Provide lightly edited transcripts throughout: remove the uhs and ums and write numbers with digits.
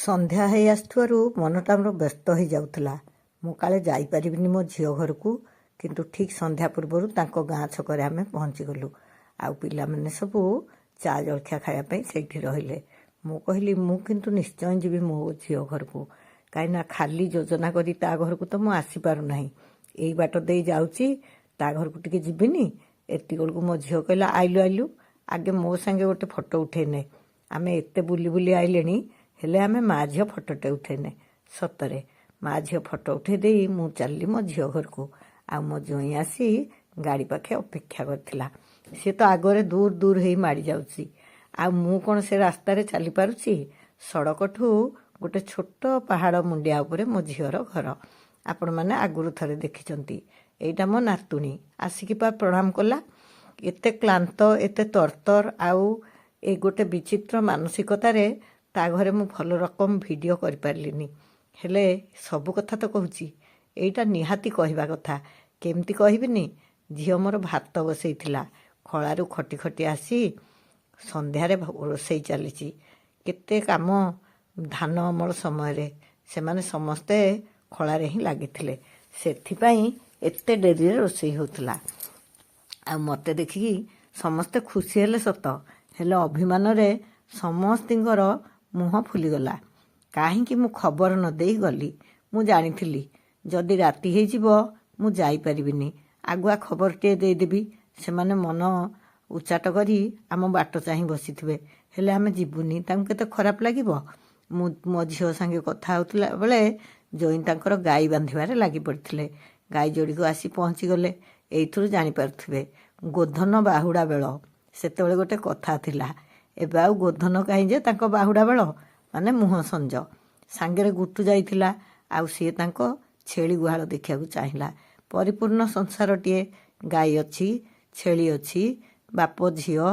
ସନ୍ଧ୍ୟା ହେଇ ଆସୁଥିବାରୁ ମନଟା ଆମର ବ୍ୟସ୍ତ ହେଇଯାଉଥିଲା। ମୁଁ କାଳେ ଯାଇପାରିବିନି ମୋ ଝିଅ ଘରକୁ, କିନ୍ତୁ ଠିକ୍ ସନ୍ଧ୍ୟା ପୂର୍ବରୁ ତାଙ୍କ ଗାଁ ଛକରେ ଆମେ ପହଞ୍ଚିଗଲୁ। ଆଉ ପିଲାମାନେ ସବୁ ଚା ଜଳଖିଆ ଖାଇବା ପାଇଁ ସେଇଠି ରହିଲେ। ମୁଁ କହିଲି ମୁଁ କିନ୍ତୁ ନିଶ୍ଚୟ ଯିବି ମୋ ଝିଅ ଘରକୁ, କାହିଁକିନା ଖାଲି ଯୋଜନା କରି ତା ଘରକୁ ତ ମୁଁ ଆସିପାରୁନାହିଁ। ଏଇ ବାଟ ଦେଇ ଯାଉଛି, ତା ଘରକୁ ଟିକେ ଯିବିନି। ଏତିକିବେଳକୁ ମୋ ଝିଅ କହିଲା ଆଇଲୁ ଆଗେ ମୋ ସାଙ୍ଗେ ଗୋଟେ ଫଟୋ ଉଠେଇ ନେ। ଆମେ ଏତେ ବୁଲି ବୁଲି ଆଇଲେଣି, ହେଲେ ଆମେ ମା ଝିଅ ଫଟୋଟେ ଉଠେଇନେ। ସତରେ ମା ଝିଅ ଫଟୋ ଉଠେଇ ଦେଇ ମୁଁ ଚାଲିଲି ମୋ ଝିଅ ଘରକୁ। ଆଉ ମୋ ଜ୍ୱାଇଁ ଆସି ଗାଡ଼ି ପାଖେ ଅପେକ୍ଷା କରିଥିଲା। ସିଏ ତ ଆଗରେ ଦୂର ହେଇ ମାଡ଼ି ଯାଉଛି, ଆଉ ମୁଁ କ'ଣ ସେ ରାସ୍ତାରେ ଚାଲିପାରୁଛି। ସଡ଼କଠୁ ଗୋଟେ ଛୋଟ ପାହାଡ଼ ମୁଣ୍ଡିଆ ଉପରେ ମୋ ଝିଅର ଘର। ଆପଣମାନେ ଆଗରୁ ଥରେ ଦେଖିଛନ୍ତି। ଏଇଟା ମୋ ନାତୁଣୀ ଆସିକି ପ୍ରଣାମ କଲା। ଏତେ କ୍ଳାନ୍ତ, ଏତେ ତରତର, ଆଉ ଏ ଗୋଟେ ବିଚିତ୍ର ମାନସିକତାରେ ତା ଘରେ ମୁଁ ଭଲ ରକମ ଭିଡ଼ିଓ କରିପାରିଲିନି। ହେଲେ ସବୁ କଥା ତ କହୁଛି, ଏଇଟା ନିହାତି କହିବା କଥା। କେମିତି କହିବିନି? ଝିଅ ମୋର ଭାତ ବସେଇଥିଲା। ଖଳାରୁ ଖଟି ଖଟି ଆସି ସନ୍ଧ୍ୟାରେ ରୋଷେଇ ଚାଲିଛି। କେତେ କାମ। ଧାନ ଅମଳ ସମୟରେ ସେମାନେ ସମସ୍ତେ ଖଳାରେ ହିଁ ଲାଗିଥିଲେ, ସେଥିପାଇଁ ଏତେ ଡେରିରେ ରୋଷେଇ ହେଉଥିଲା। ଆଉ ମୋତେ ଦେଖିକି ସମସ୍ତେ ଖୁସି ହେଲେ ସତ, ହେଲେ ଅଭିମାନରେ ସମସ୍ତଙ୍କର ମୁହଁ ଫୁଲିଗଲା। କାହିଁକି ମୁଁ ଖବର ନ ଦେଇ ଗଲି? ମୁଁ ଜାଣିଥିଲି ଯଦି ରାତି ହେଇଯିବ ମୁଁ ଯାଇପାରିବିନି। ଆଗୁଆ ଖବରଟିଏ ଦେଇଦେବି, ସେମାନେ ମନ ଉଚାଟ କରି ଆମ ବାଟ ଚାହିଁ ବସିଥିବେ, ହେଲେ ଆମେ ଯିବୁନି। ତାଙ୍କୁ କେତେ ଖରାପ ଲାଗିବ। ମୁଁ ମୋ ଝିଅ ସାଙ୍ଗେ କଥା ହେଉଥିଲା ବେଳେ ଜ୍ୱାଇଁ ତାଙ୍କର ଗାଈ ବାନ୍ଧିବାରେ ଲାଗି ପଡ଼ିଥିଲେ। ଗାଈ ଯୋଡ଼ିକୁ ଆସି ପହଞ୍ଚିଗଲେ। ଏଇଥିରୁ ଜାଣିପାରୁଥିବେ ଗୋଧନ ବାହୁଡ଼ା ବେଳ। ସେତେବେଳେ ଗୋଟେ କଥା ଥିଲା, ଏବେ ଆଉ ଗୋଧନ କାହିଁ ଯେ ତାଙ୍କ ବାହୁଡ଼ା ବେଳ, ମାନେ ମୁହଁ ସଞ୍ଜ। ସାଙ୍ଗରେ ଗୁଟୁ ଯାଇଥିଲା, ଆଉ ସିଏ ତାଙ୍କ ଛେଳି ଗୁହାଳ ଦେଖିବାକୁ ଚାହିଁଲା। ପରିପୂର୍ଣ୍ଣ ସଂସାରଟିଏ। ଗାଈ ଅଛି, ଛେଳି ଅଛି, ବାପ ଝିଅ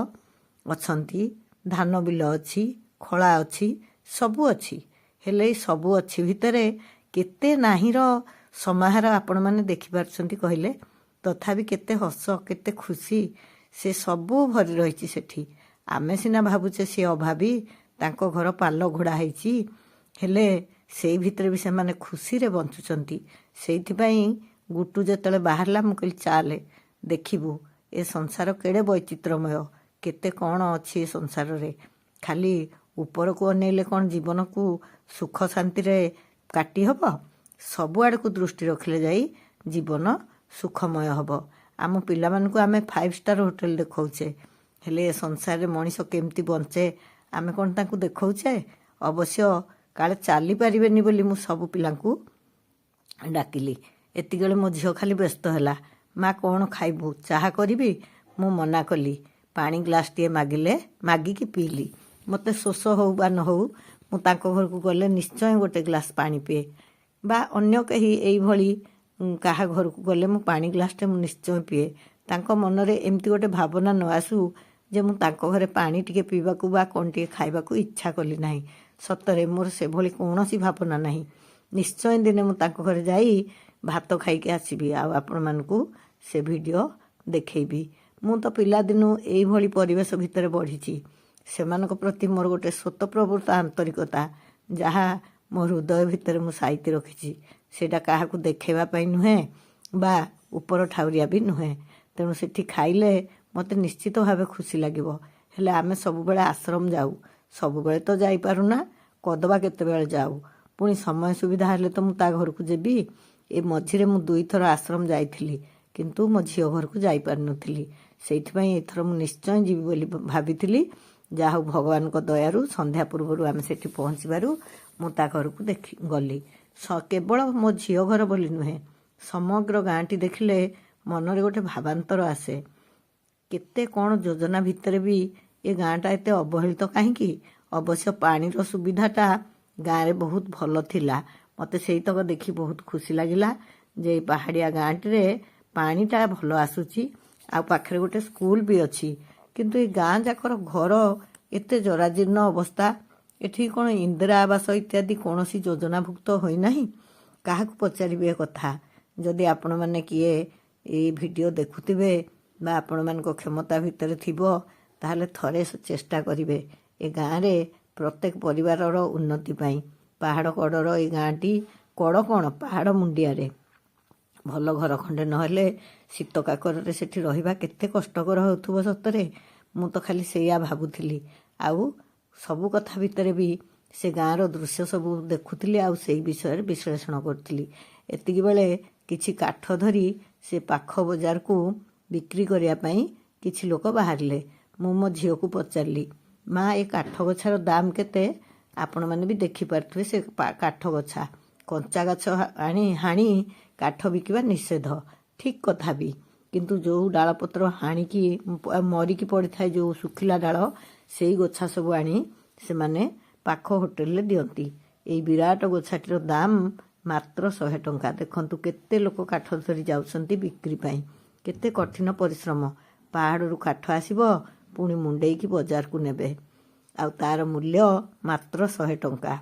ଅଛନ୍ତି, ଧାନ ବିଲ ଅଛି, ଖଳା ଅଛି, ସବୁ ଅଛି। ହେଲେ ଏଇ ସବୁ ଅଛି ଭିତରେ କେତେ ନାହିଁର ସମାହାର ଆପଣମାନେ ଦେଖିପାରୁଛନ୍ତି କହିଲେ? ତଥାପି କେତେ ହସ, କେତେ ଖୁସି, ସେ ସବୁ ଭରି ରହିଛି ସେଠି। ଆମେ ସିନା ଭାବୁଛେ ସିଏ ଅଭାବୀ, ତାଙ୍କ ଘର ପାଲ ଘୋଡ଼ା ହେଇଛି, ହେଲେ ସେଇ ଭିତରେ ବି ସେମାନେ ଖୁସିରେ ବଞ୍ଚୁଛନ୍ତି। ସେଇଥିପାଇଁ ଗୁଟୁ ଯେତେବେଳେ ବାହାରିଲା, ମୁଁ କହିଲି ଚାଲେ ଦେଖିବୁ ଏ ସଂସାର କେଡ଼େ ବୈଚିତ୍ର୍ୟମୟ, କେତେ କ'ଣ ଅଛି ଏ ସଂସାରରେ। ଖାଲି ଉପରକୁ ଅନେଇଲେ କ'ଣ ଜୀବନକୁ ସୁଖ ଶାନ୍ତିରେ କାଟି ହେବ? ସବୁଆଡ଼କୁ ଦୃଷ୍ଟି ରଖିଲେ ଯାଇ ଜୀବନ ସୁଖମୟ ହେବ। ଆମ ପିଲାମାନଙ୍କୁ ଆମେ 5 ଷ୍ଟାର ହୋଟେଲ ଦେଖାଉଛେ, ହେଲେ ଏ ସଂସାରରେ ମଣିଷ କେମିତି ବଞ୍ଚେ ଆମେ କ'ଣ ତାଙ୍କୁ ଦେଖାଉଛେ? ଅବଶ୍ୟ କାଳେ ଚାଲିପାରିବେନି ବୋଲି ମୁଁ ସବୁ ପିଲାଙ୍କୁ ଡାକିଲି। ଏତିକିବେଳେ ମୋ ଝିଅ ଖାଲି ବ୍ୟସ୍ତ ହେଲା, ମା କ'ଣ ଖାଇବୁ? ଚାହା କରିବି? ମୁଁ ମନା କଲି। ପାଣି ଗ୍ଲାସଟିଏ ମାଗିକି ପିଇଲି। ମୋତେ ଶୋଷ ହେଉ ବା ନ ହେଉ, ମୁଁ ତାଙ୍କ ଘରକୁ ଗଲେ ନିଶ୍ଚୟ ଗୋଟେ ଗ୍ଲାସ୍ ପାଣି ପିଏ, ବା ଅନ୍ୟ କେହି ଏଇଭଳି କାହା ଘରକୁ ଗଲେ ମୁଁ ପାଣି ଗ୍ଲାସଟେ ମୁଁ ନିଶ୍ଚୟ ପିଏ। ତାଙ୍କ ମନରେ ଏମିତି ଗୋଟେ ଭାବନା ନ ଆସୁ ଯେ ମୁଁ ତାଙ୍କ ଘରେ ପାଣି ଟିକେ ପିଇବାକୁ ବା କ'ଣ ଟିକେ ଖାଇବାକୁ ଇଚ୍ଛା କଲି ନାହିଁ। ସତରେ ମୋର ସେଭଳି କୌଣସି ଭାବନା ନାହିଁ। ନିଶ୍ଚୟ ଦିନେ ମୁଁ ତାଙ୍କ ଘରେ ଯାଇ ଭାତ ଖାଇକି ଆସିବି, ଆଉ ଆପଣମାନଙ୍କୁ ସେ ଭିଡ଼ିଓ ଦେଖେଇବି। ମୁଁ ତ ପିଲାଦିନୁ ଏଇଭଳି ପରିବେଶ ଭିତରେ ବଢ଼ିଛି। ସେମାନଙ୍କ ପ୍ରତି ମୋର ଗୋଟେ ସ୍ୱତଃପ୍ରବୃତ୍ତ ଆନ୍ତରିକତା, ଯାହା ମୋ ହୃଦୟ ଭିତରେ ମୁଁ ସାଇତି ରଖିଛି। ସେଇଟା କାହାକୁ ଦେଖେଇବା ପାଇଁ ନୁହେଁ, ବା ଉପର ଠାଉରିଆ ବି ନୁହେଁ। ତେଣୁ ସେଠି ଖାଇଲେ ମୋତେ ନିଶ୍ଚିତ ଭାବେ ଖୁସି ଲାଗିବ। ହେଲେ ଆମେ ସବୁବେଳେ ଆଶ୍ରମ ଯାଉ, ସବୁବେଳେ ତ ଯାଇପାରୁନା, କଦବା କେତେବେଳେ ଯାଉ। ପୁଣି ସମୟ ସୁବିଧା ହେଲେ ତ ମୁଁ ତା ଘରକୁ ଯିବି। ଏ ମଝିରେ ମୁଁ 2 ଥର ଆଶ୍ରମ ଯାଇଥିଲି, କିନ୍ତୁ ମୋ ଝିଅ ଘରକୁ ଯାଇପାରିନଥିଲି। ସେଇଥିପାଇଁ ଏଥର ମୁଁ ନିଶ୍ଚୟ ଯିବି ବୋଲି ଭାବିଥିଲି। ଯାହା ହଉ ଭଗବାନଙ୍କ ଦୟାରୁ ସନ୍ଧ୍ୟା ପୂର୍ବରୁ ଆମେ ସେଠି ପହଞ୍ଚିବାରୁ ମୁଁ ତା ଘରକୁ ଗଲି। କେବଳ ମୋ ଝିଅ ଘର ବୋଲି ନୁହେଁ, ସମଗ୍ର ଗାଁଟି ଦେଖିଲେ ମନରେ ଗୋଟେ ଭାବାନ୍ତର ଆସେ। କେତେ କ'ଣ ଯୋଜନା ଭିତରେ ବି ଏ ଗାଁଟା ଏତେ ଅବହେଳିତ କାହିଁକି? ଅବଶ୍ୟ ପାଣିର ସୁବିଧାଟା ଗାଁରେ ବହୁତ ଭଲ ଥିଲା। ମୋତେ ସେଇତକ ଦେଖି ବହୁତ ଖୁସି ଲାଗିଲା ଯେ ଏଇ ପାହାଡ଼ିଆ ଗାଁଟିରେ ପାଣିଟା ଭଲ ଆସୁଛି, ଆଉ ପାଖରେ ଗୋଟେ ସ୍କୁଲ ବି ଅଛି। କିନ୍ତୁ ଏଇ ଗାଁ ଯାକର ଘର ଏତେ ଜରାଜୀର୍ଣ୍ଣ ଅବସ୍ଥା। ଏଠି କ'ଣ ଇନ୍ଦିରା ଆବାସ ଇତ୍ୟାଦି କୌଣସି ଯୋଜନାଭୁକ୍ତ ହୋଇନାହିଁ? କାହାକୁ ପଚାରିବି ଏ କଥା? ଯଦି ଆପଣମାନେ କିଏ ଏଇ ଭିଡ଼ିଓ ଦେଖୁଥିବେ ବା ଆପଣମାନଙ୍କ କ୍ଷମତା ଭିତରେ ଥିବ, ତାହେଲେ ଥରେ ଚେଷ୍ଟା କରିବେ ଏ ଗାଁରେ ପ୍ରତ୍ୟେକ ପରିବାରର ଉନ୍ନତି ପାଇଁ। ପାହାଡ଼ କଡ଼ର ଏଇ ଗାଁଟି। କଡ଼ କ'ଣ, ପାହାଡ଼ ମୁଣ୍ଡିଆରେ। ଭଲ ଘର ଖଣ୍ଡେ ନହେଲେ ଶୀତ କାକରରେ ସେଠି ରହିବା କେତେ କଷ୍ଟକର ହେଉଥିବ ସତରେ। ମୁଁ ତ ଖାଲି ସେଇଆ ଭାବୁଥିଲି। ଆଉ ସବୁ କଥା ଭିତରେ ବି ସେ ଗାଁର ଦୃଶ୍ୟ ସବୁ ଦେଖୁଥିଲି, ଆଉ ସେଇ ବିଷୟରେ ବିଶ୍ଳେଷଣ କରୁଥିଲି। ଏତିକି ବେଳେ କିଛି କାଠ ଧରି ସେ ପାଖ ବଜାରକୁ ବିକ୍ରି କରିବା ପାଇଁ କିଛି ଲୋକ ବାହାରିଲେ। ମୁଁ ମୋ ଝିଅକୁ ପଚାରିଲି, ମା, ଏ କାଠ ଗଛାର ଦାମ କେତେ? ଆପଣମାନେ ବି ଦେଖିପାରୁଥିବେ ସେ କାଠ ଗଛା। କଞ୍ଚା ଗଛ ହାଣି କାଠ ବିକିବା ନିଷେଧ, ଠିକ୍ କଥା ବି। କିନ୍ତୁ ଯେଉଁ ଡାଳପତ୍ର ହାଣିକି ମରିକି ପଡ଼ିଥାଏ, ଯେଉଁ ଶୁଖିଲା ଡାଳ, ସେଇ ଗଛା ସବୁ ଆଣି ସେମାନେ ପାଖ ହୋଟେଲରେ ଦିଅନ୍ତି। ଏଇ ବିରାଟ ଗଛାଟିର ଦାମ ମାତ୍ର 100 ଟଙ୍କା। ଦେଖନ୍ତୁ କେତେ ଲୋକ କାଠ ଧରି ଯାଉଛନ୍ତି ବିକ୍ରି ପାଇଁ। କେତେ କଠିନ ପରିଶ୍ରମ। ପାହାଡ଼ରୁ କାଠ ଆସିବ, ପୁଣି ମୁଣ୍ଡେଇକି ବଜାରକୁ ନେବେ, ଆଉ ତାର ମୂଲ୍ୟ ମାତ୍ର 100 ଟଙ୍କା।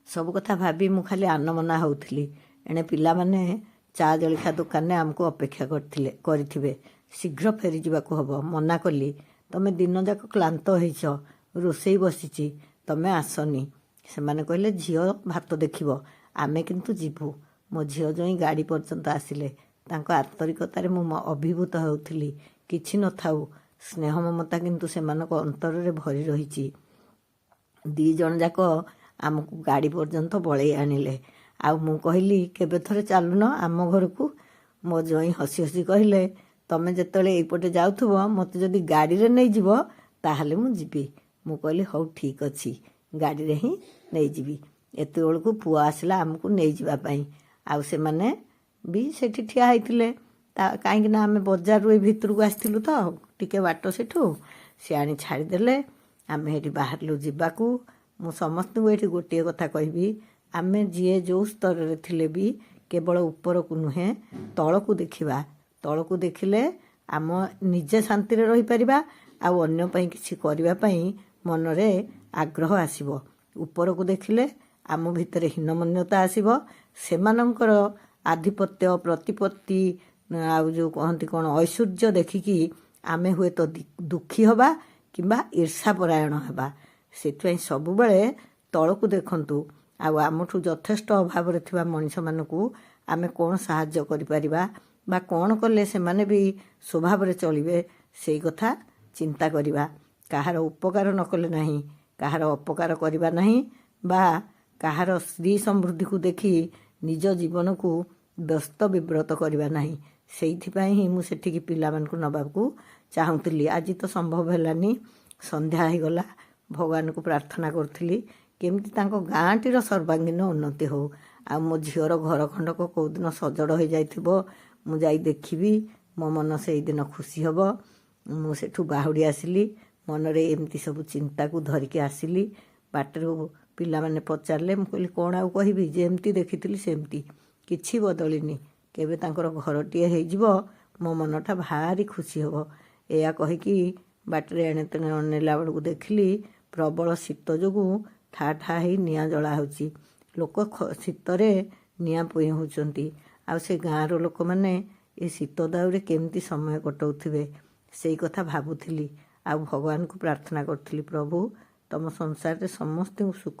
ସବୁ କଥା ଭାବି ମୁଁ ଖାଲି ଆନମନା ହେଉଥିଲି। ଏଣେ ପିଲାମାନେ ଚା ଜଳଖିଆ ଦୋକାନରେ ଆମକୁ ଅପେକ୍ଷା କରିଥିବେ। ଶୀଘ୍ର ଫେରିଯିବାକୁ ହେବ। ମନା କଲି, ତମେ ଦିନଯାକ କ୍ଳାନ୍ତ ହେଇଛ, ରୋଷେଇ ବସିଛି, ତମେ ଆସନି। ସେମାନେ କହିଲେ, ଝିଅ ଭାତ ଦେଖିବ, ଆମେ କିନ୍ତୁ ଯିବୁ। ମୋ ଝିଅ ଜୋଇଁ ଗାଡ଼ି ପର୍ଯ୍ୟନ୍ତ ଆସିଲେ। ତାଙ୍କ ଆନ୍ତରିକତାରେ ମୁଁ ଅଭିଭୂତ ହେଉଥିଲି। କିଛି ନଥାଉ, ସ୍ନେହ ମମତା କିନ୍ତୁ ସେମାନଙ୍କ ଅନ୍ତରରେ ଭରି ରହିଛି। 2 ଜଣ ଯାକ ଆମକୁ ଗାଡ଼ି ପର୍ଯ୍ୟନ୍ତ ବଳେଇ ଆଣିଲେ। ଆଉ ମୁଁ କହିଲି, କେବେ ଥରେ ଚାଲୁନ ଆମ ଘରକୁ। ମୋ ଜୋଇଁ ହସି ହସି କହିଲେ, ତମେ ଯେତେବେଳେ ଏଇପଟେ ଯାଉଥିବ, ମୋତେ ଯଦି ଗାଡ଼ିରେ ନେଇଯିବ ତାହେଲେ ମୁଁ ଯିବି। ମୁଁ କହିଲି, ହଉ ଠିକ୍ ଅଛି, ଗାଡ଼ିରେ ହିଁ ନେଇଯିବି। ଏତେବେଳକୁ ପୁଅ ଆସିଲା ଆମକୁ ନେଇଯିବା ପାଇଁ। ଆଉ ସେମାନେ ବି ସେଠି ଠିଆ ହେଇଥିଲେ। କାହିଁକି ନା ଆମେ ବଜାରରୁ ଏଇ ଭିତରକୁ ଆସିଥିଲୁ ତ, ଟିକେ ବାଟ ସେଠୁ। ସେ ଆଣି ଛାଡ଼ିଦେଲେ। ଆମେ ଏଠି ବାହାରିଲୁ ଯିବାକୁ। ମୁଁ ସମସ୍ତଙ୍କୁ ଏଠି ଗୋଟିଏ କଥା କହିବି, ଆମେ ଯିଏ ଯେଉଁ ସ୍ତରରେ ଥିଲେ ବି କେବଳ ଉପରକୁ ନୁହେଁ, ତଳକୁ ଦେଖିବା। ତଳକୁ ଦେଖିଲେ ଆମ ନିଜେ ଶାନ୍ତିରେ ରହିପାରିବା, ଆଉ ଅନ୍ୟ ପାଇଁ କିଛି କରିବା ପାଇଁ ମନରେ ଆଗ୍ରହ ଆସିବ। ଉପରକୁ ଦେଖିଲେ ଆମ ଭିତରେ ହୀନମନ୍ୟତା ଆସିବ। ସେମାନଙ୍କର ଆଧିପତ୍ୟ, ପ୍ରତିପତ୍ତି, ଆଉ ଯେଉଁ କହନ୍ତି କ'ଣ, ଐଶ୍ୱର୍ଯ୍ୟ ଦେଖିକି ଆମେ ହୁଏତ ଦୁଃଖୀ ହେବା କିମ୍ବା ଈର୍ଷାପରାୟଣ ହେବା। ସେଥିପାଇଁ ସବୁବେଳେ ତଳକୁ ଦେଖନ୍ତୁ। ଆଉ ଆମଠୁ ଯଥେଷ୍ଟ ଅଭାବରେ ଥିବା ମଣିଷମାନଙ୍କୁ ଆମେ କ'ଣ ସାହାଯ୍ୟ କରିପାରିବା, ବା କ'ଣ କଲେ ସେମାନେ ବି ସ୍ୱଭାବରେ ଚଳିବେ, ସେଇ କଥା ଚିନ୍ତା କରିବା। କାହାର ଉପକାର ନ କଲେ ନାହିଁ, କାହାର ଅପକାର କରିବା ନାହିଁ, ବା କାହାର ସ୍ତ୍ରୀ ସମୃଦ୍ଧିକୁ ଦେଖି ନିଜ ଜୀବନକୁ ବ୍ୟସ୍ତ ବିବ୍ରତ କରିବା ନାହିଁ। ସେଇଥିପାଇଁ ହିଁ ମୁଁ ସେଠିକି ପିଲାମାନଙ୍କୁ ନେବାକୁ ଚାହୁଁଥିଲି। ଆଜି ତ ସମ୍ଭବ ହେଲାନି, ସନ୍ଧ୍ୟା ହେଇଗଲା। ଭଗବାନଙ୍କୁ ପ୍ରାର୍ଥନା କରୁଥିଲି କେମିତି ତାଙ୍କ ଗାଁଟିର ସର୍ବାଙ୍ଗୀନ ଉନ୍ନତି ହେଉ। ଆଉ ମୋ ଝିଅର ଘର ଖଣ୍ଡକ କେଉଁଦିନ ସଜଡ଼ ହୋଇଯାଇଥିବ, ମୁଁ ଯାଇ ଦେଖିବି, ମୋ ମନ ସେଇଦିନ ଖୁସି ହେବ। ମୁଁ ସେଠୁ ବାହୁଡ଼ି ଆସିଲି। ମନରେ ଏମିତି ସବୁ ଚିନ୍ତାକୁ ଧରିକି ଆସିଲି। ବାଟରୁ ପିଲାମାନେ ପଚାରିଲେ, ମୁଁ କହିଲି, କ'ଣ ଆଉ କହିବି, ଯେମିତି ଦେଖିଥିଲି ସେମିତି, କିଛି ବଦଳିନି। କେବେ ତାଙ୍କର ଘରଟିଏ ହେଇଯିବ, ମୋ ମନଟା ଭାରି ଖୁସି ହେବ। ଏଇଆ କହିକି ବାଟରେ ଏଣେ ତେଣେ ଅନେଇଲା ବେଳକୁ ଦେଖିଲି ପ୍ରବଳ ଶୀତ ଯୋଗୁଁ ଠା ଠା ହେଇ ନିଆଁ ଜଳା ହେଉଛି। ଲୋକ ଶୀତରେ ନିଆଁ ପୁଇଁ ହେଉଛନ୍ତି। ଆଉ ସେ ଗାଁର ଲୋକମାନେ ଏ ଶୀତ ଦାଉରେ କେମିତି ସମୟ କଟାଉଥିବେ, ସେଇ କଥା ଭାବୁଥିଲି। ଆଉ ଭଗବାନଙ୍କୁ ପ୍ରାର୍ଥନା କରୁଥିଲି, ପ୍ରଭୁ ତମ ସଂସାରରେ ସମସ୍ତଙ୍କୁ ସୁଖ